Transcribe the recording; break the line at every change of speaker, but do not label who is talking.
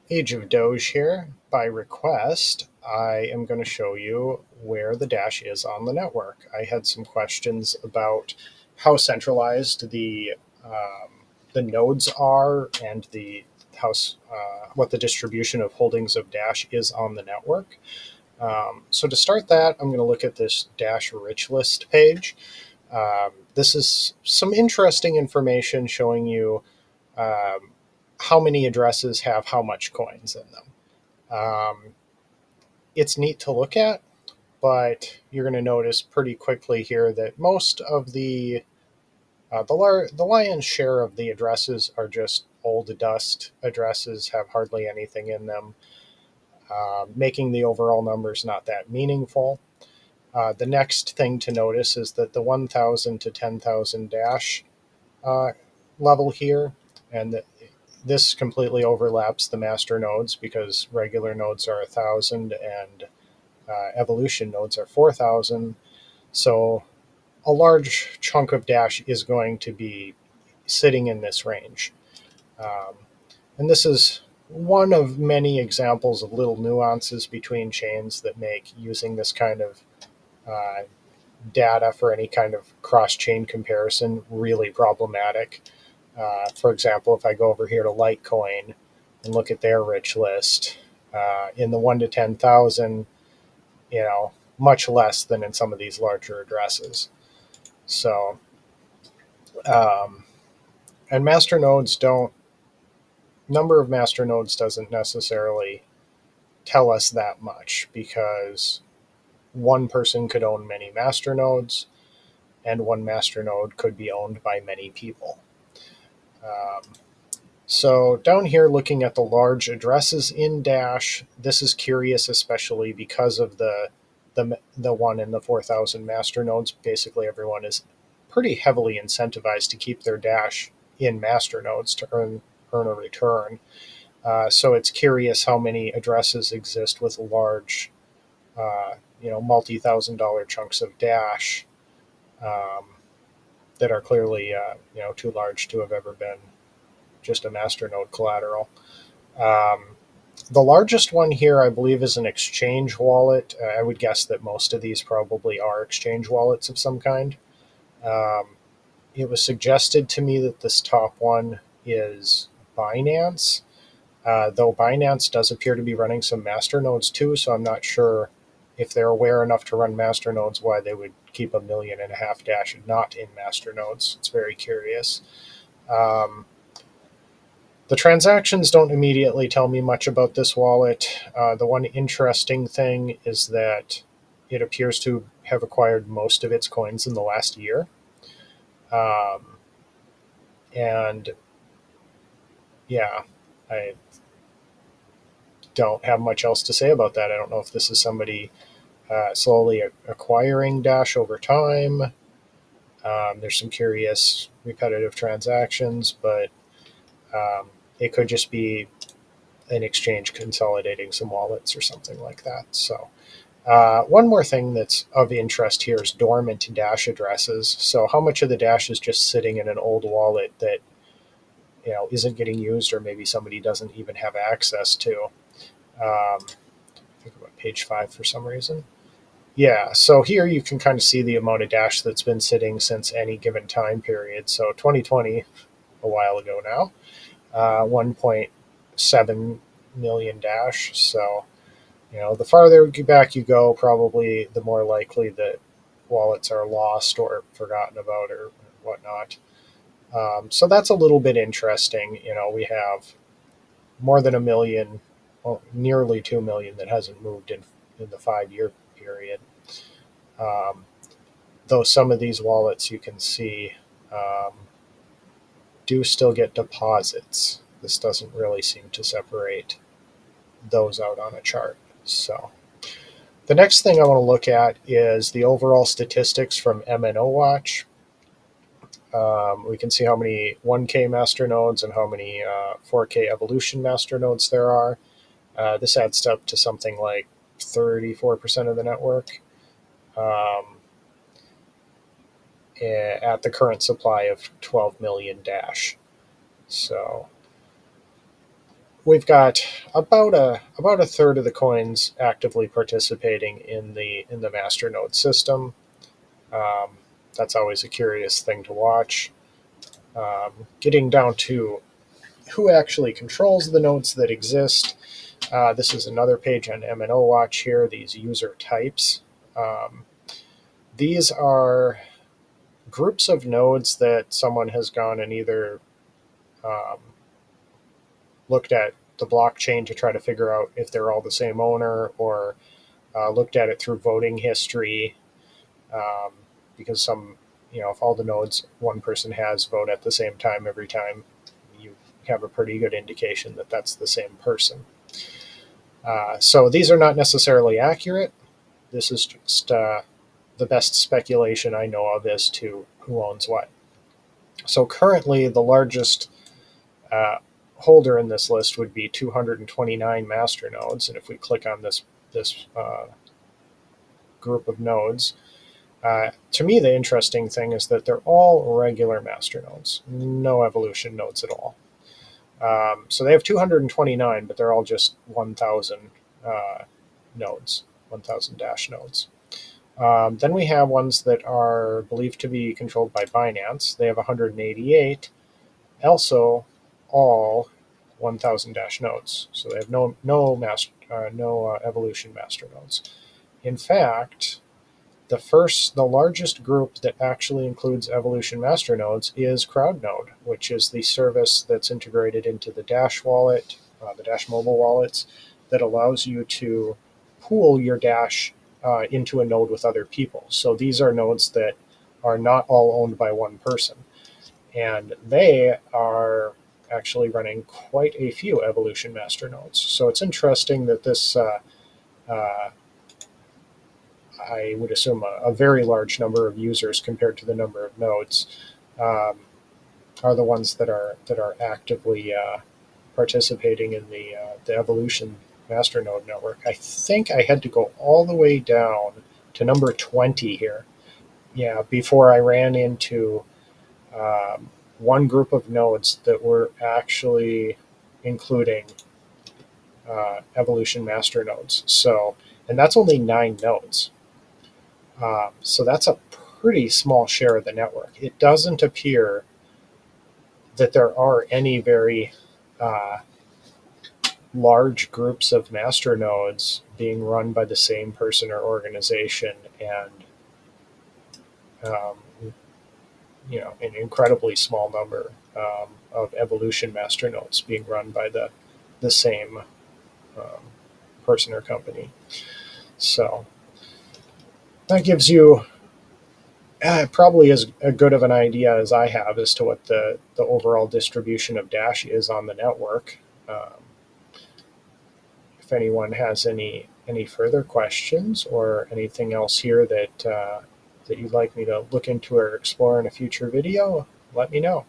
Age of Doge here. By request, I am going to show you where the dash is on the network. I had some questions about how centralized the nodes are and what the distribution of holdings of dash is on the network. So to start that, I'm going to look at this dash rich list page. This is some interesting information showing you um, how many addresses have how much coins in them. It's neat to look at, but you're going to notice pretty quickly here that most of the lion's share of the addresses are just old dust addresses, have hardly anything in them, making the overall numbers not that meaningful. The next thing to notice is that the 1,000 to 10,000 dash uh, level here, and this completely overlaps the master nodes because regular nodes are 1,000 and evolution nodes are 4,000. So a large chunk of dash is going to be sitting in this range. Um, and this is one of many examples of little nuances between chains that make using this kind of uh, data for any kind of cross chain comparison really problematic. For example, if I go over here to Litecoin and look at their rich list, in the 1 to 10,000, you know, much less than in some of these larger addresses. So, um, and master nodes don't, number of master nodes doesn't necessarily tell us that much because one person could own many master nodes and one master node could be owned by many people. Um, so down here, looking at the large addresses in Dash, this is curious, especially because of the 1 in the 4,000 master nodes. Basically, everyone is pretty heavily incentivized to keep their Dash in master nodes to earn a return. So it's curious how many addresses exist with large, multi-thousand-dollar chunks of Dash um, that are clearly, too large to have ever been just a master node collateral. Um, the largest one here, I believe, is an exchange wallet. I would guess that most of these probably are exchange wallets of some kind. Um, it was suggested to me that this top one is Binance, though Binance does appear to be running some masternodes too, so I'm not sure if they're aware enough to run masternodes why they would keep 1.5 million dash not in masternodes. It's very curious. Um, The transactions don't immediately tell me much about this wallet. The one interesting thing is that it appears to have acquired most of its coins in the last year. Um, and yeah, I don't have much else to say about that. I don't know if this is somebody slowly acquiring Dash over time. There's some curious repetitive transactions, but um, it could just be an exchange consolidating some wallets or something like that. So one more thing that's of interest here is dormant Dash addresses. So how much of the Dash is just sitting in an old wallet that isn't getting used, or maybe somebody doesn't even have access to? I think about page 5 for some reason. Yeah, so here you can kind of see the amount of Dash that's been sitting since any given time period. So 2020, a while ago now, 1.7 million Dash. So the farther back you go, probably the more likely that wallets are lost or forgotten about or whatnot. So that's a little bit interesting. We have more than a million, well, nearly 2 million that hasn't moved in the 5 year period. Um, though some of these wallets you can see um, do still get deposits. This doesn't really seem to separate those out on a chart. So the next thing I want to look at is the overall statistics from MNO Watch. We can see how many 1K master nodes and how many 4K evolution master nodes there are. This adds up to something like 34% of the network um, at the current supply of 12 million dash. So we've got about a third of the coins actively participating in the masternode system. Um, that's always a curious thing to watch. Getting down to who actually controls the nodes that exist. This is another page on MNO Watch here. These user types. Um, these are groups of nodes that someone has gone and either um, looked at the blockchain to try to figure out if they're all the same owner, or looked at it through voting history, um, because some, if all the nodes one person has vote at the same time every time, you have a pretty good indication that that's the same person. So these are not necessarily accurate. This is just the best speculation I know of as to who owns what. So currently, the largest uh, holder in this list would be 229 masternodes, and if we click on this group of nodes, to me the interesting thing is that they're all regular masternodes, no evolution nodes at all. So they have 229, but they're all just 1,000 nodes, 1,000 dash nodes. Then we have ones that are believed to be controlled by Binance. They have 188, also all 1,000 dash nodes. So they have no evolution master nodes. In fact, the largest group that actually includes evolution masternodes is CrowdNode, which is the service that's integrated into the Dash wallet, the Dash mobile wallets, that allows you to pool your Dash into a node with other people. So these are nodes that are not all owned by one person, and they are actually running quite a few evolution masternodes. So it's interesting that this. I would assume a very large number of users compared to the number of nodes um, are the ones that are actively participating in the evolution masternode network. I think I had to go all the way down to number 20 here, yeah, before I ran into one group of nodes that were actually including evolution masternodes. So, and that's only 9 nodes. So that's a pretty small share of the network. It doesn't appear that there are any very uh, large groups of master nodes being run by the same person or organization, and um, an incredibly small number of evolution master nodes being run by the same um, person or company. So that gives you probably as good of an idea as I have as to what the overall distribution of Dash is on the network. If anyone has any further questions or anything else here that that you'd like me to look into or explore in a future video, let me know.